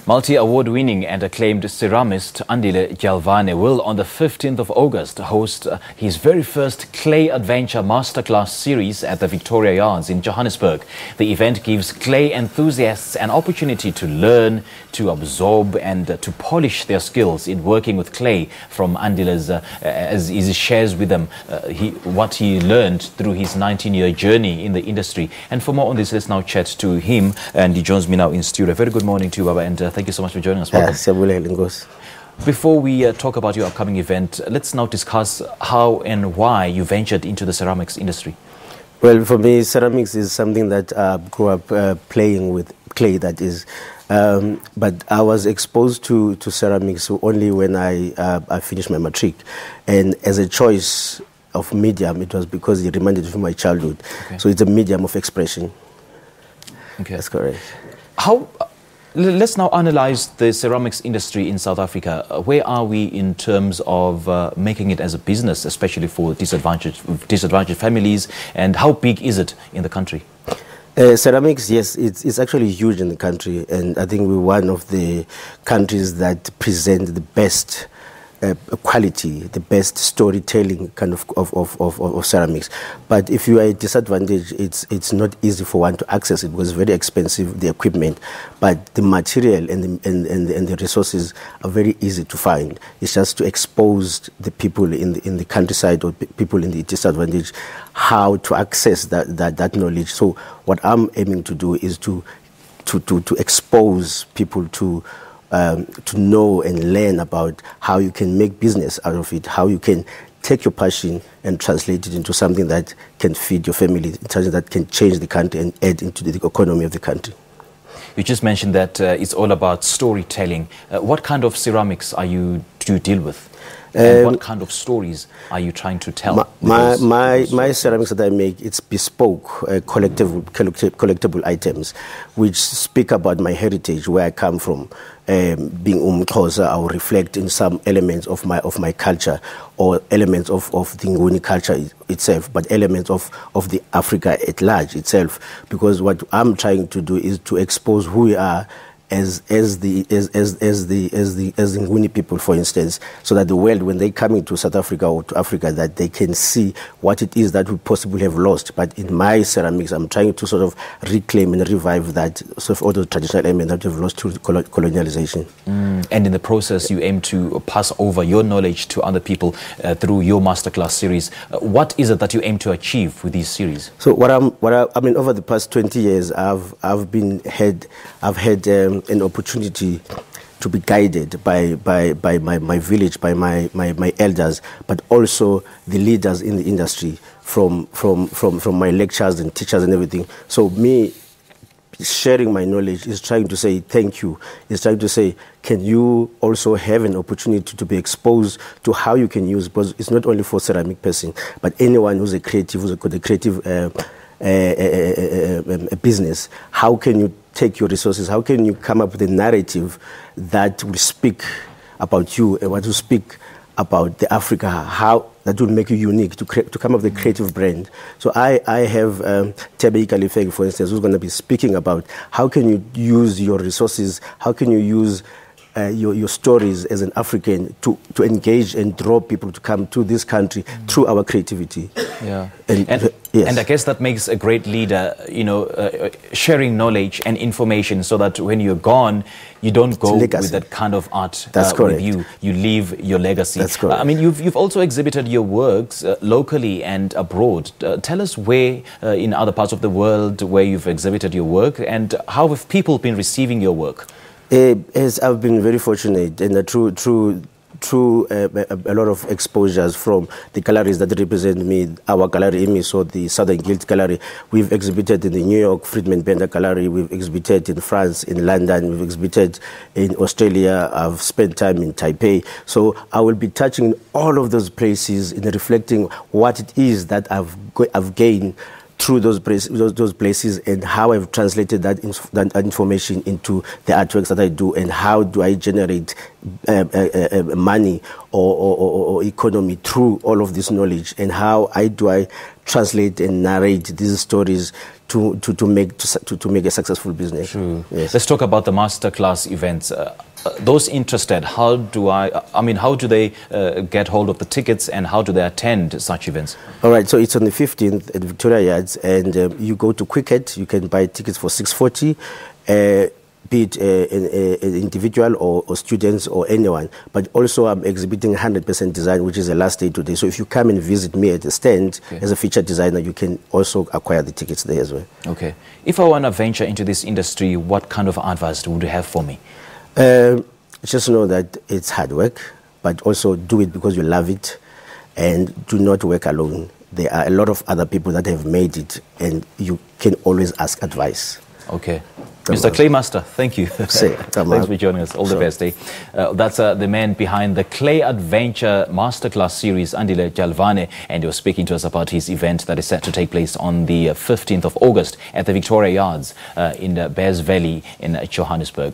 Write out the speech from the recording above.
Multi-award-winning and acclaimed ceramist Andile Dyalvane will, on the 15th of August, host his very first Clay Adventure Masterclass Series at the Victoria Yards in Johannesburg. The event gives clay enthusiasts an opportunity to learn, to absorb and to polish their skills in working with clay from Andile's, as he shares with them what he learned through his 19-year journey in the industry. And for more on this, let's now chat to him, and he joins me now in studio. Very good morning to you, Baba, and thank you so much for joining us. Before we talk about your upcoming event, let's now discuss how and why you ventured into the ceramics industry. Well, for me, ceramics is something that I grew up playing with clay, that is. But I was exposed to ceramics only when I finished my matric. And as a choice of medium, it was because it reminded me of my childhood. Okay. So it's a medium of expression. Okay. That's correct. Let's now analyze the ceramics industry in South Africa. Where are we in terms of making it as a business, especially for disadvantaged families, and how big is it in the country? Ceramics, yes, it's actually huge in the country, and I think we're one of the countries that present the best quality, the best storytelling kind of ceramics. But if you are at disadvantage, it's not easy for one to access it because it's very expensive, the equipment. But the material and the resources are very easy to find. It's just to expose the people in the countryside or people in the disadvantage how to access that knowledge. So what I'm aiming to do is to expose people to know and learn about how you can make business out of it, how you can take your passion and translate it into something that can feed your family, something that can change the country and add into the economy of the country. You just mentioned that it's all about storytelling. What kind of ceramics do you deal with? And what kind of stories are you trying to tell? My ceramics that I make, it's bespoke, collectible items, which speak about my heritage, where I come from. Being Xhosa, I will reflect in some elements of my culture, or elements of the Nguni culture itself, but elements of the Africa at large itself. Because what I'm trying to do is to expose who we are as the Nguni people, for instance, so that the world, when they come into South Africa or to Africa, that they can see what it is that we possibly have lost. But in my ceramics, I'm trying to sort of reclaim and revive that sort of all the traditional elements that we've lost through colonialization. And in the process, you aim to pass over your knowledge to other people through your masterclass series. What is it that you aim to achieve with these series? So I mean, over the past 20 years, I've had an opportunity to be guided by my village, by my elders, but also the leaders in the industry from my lectures and teachers and everything. So me sharing my knowledge is trying to say thank you. It's trying to say, can you also have an opportunity to be exposed to how you can use, because it's not only for ceramic person, but anyone who's a creative, who's got a creative business. How can you take your resources? How can you come up with a narrative that will speak about you and what will speak about the Africa, how that will make you unique, to come up with a creative brand. So I have Tebe Kalifeng, for instance, who's going to be speaking about how can you use your resources, how can you use your stories as an African to engage and draw people to come to this country through our creativity. Yeah. Yes. And I guess that makes a great leader, sharing knowledge and information so that when you're gone, you don't go with that kind of art with you. You leave your legacy. That's correct. I mean, you've also exhibited your works locally and abroad. Tell us where in other parts of the world where you've exhibited your work, and how have people been receiving your work? As I've been very fortunate, and through a lot of exposures from the galleries that represent me, our gallery, so the Southern Guild Gallery. We've exhibited in the New York Friedman Bender Gallery, we've exhibited in France, in London, we've exhibited in Australia, I've spent time in Taipei. So I will be touching all of those places and reflecting what it is that I've gained through those places, and how I've translated that information into the artworks that I do, and how do I generate money or economy through all of this knowledge, and how do I translate and narrate these stories to make a successful business. True. Yes. Let's talk about the masterclass events. Those interested, how do they get hold of the tickets, and how do they attend such events? All right, so it's on the 15th at Victoria Yards, and you go to Quicket. You can buy tickets for $6.40, be it an individual or students or anyone. But also I'm exhibiting 100% design, which is the last day today. So if you come and visit me at the stand as a featured designer, you can also acquire the tickets there as well. Okay. If I want to venture into this industry, what kind of advice would you have for me? Just know that it's hard work, but also do it because you love it, and do not work alone. There are a lot of other people that have made it, and you can always ask advice. Okay. Mr. Clay Master, thank you. Thanks for joining us. All the best. That's the man behind the Clay Adventure Masterclass Series, Andile Dyalvane, and he was speaking to us about his event that is set to take place on the 15th of August at the Victoria Yards in the Bears Valley in Johannesburg.